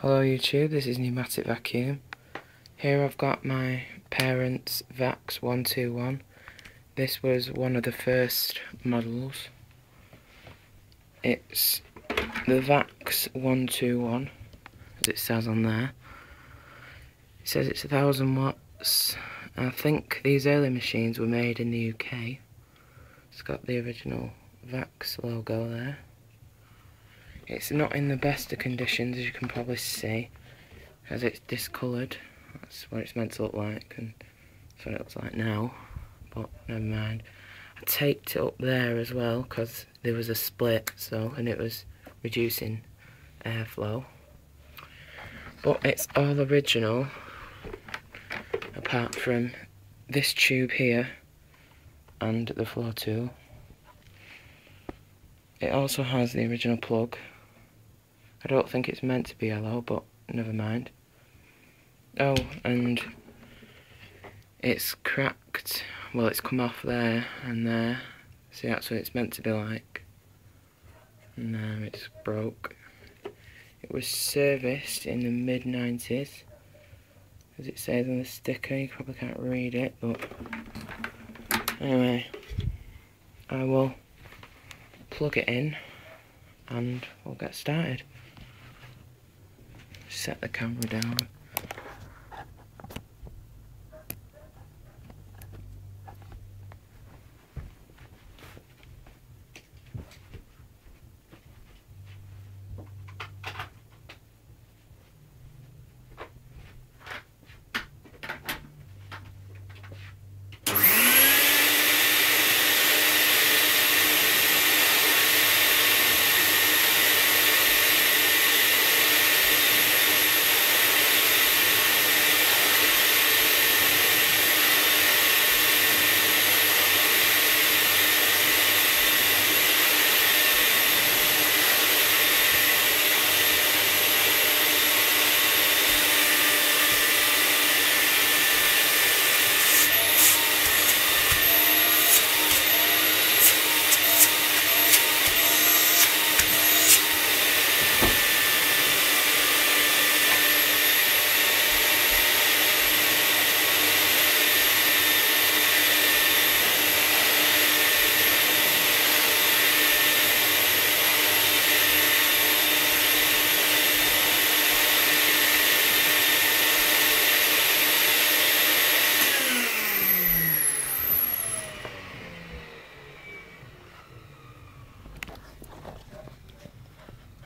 Hello YouTube, this is Pneumatic Vacuum. Here I've got my parents' Vax 121. This was one of the first models. It's the Vax 121, as it says on there. It says it's 1000 watts. I think these early machines were made in the UK. It's got the original Vax logo there. It's not in the best of conditions, as you can probably see, as it's discoloured. That's what it's meant to look like, and that's what it looks like now, but never mind. I taped it up there as well, because there was a split, and it was reducing airflow. But it's all original, apart from this tube here, and the floor tool. It also has the original plug. I don't think it's meant to be yellow, but never mind. Oh, and it's cracked. Well, it's come off there and there. See, that's what it's meant to be like. Now it's broke. It was serviced in the mid-90s, as it says on the sticker. You probably can't read it, but anyway, I will plug it in and we'll get started. Set the camera down.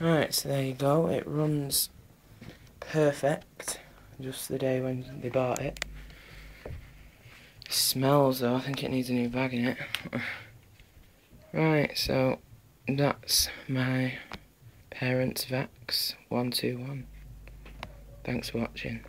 Right, so there you go, it runs perfect, just the day when they bought it. It smells though, I think it needs a new bag in it. Right, so that's my parents' Vax 121. Thanks for watching.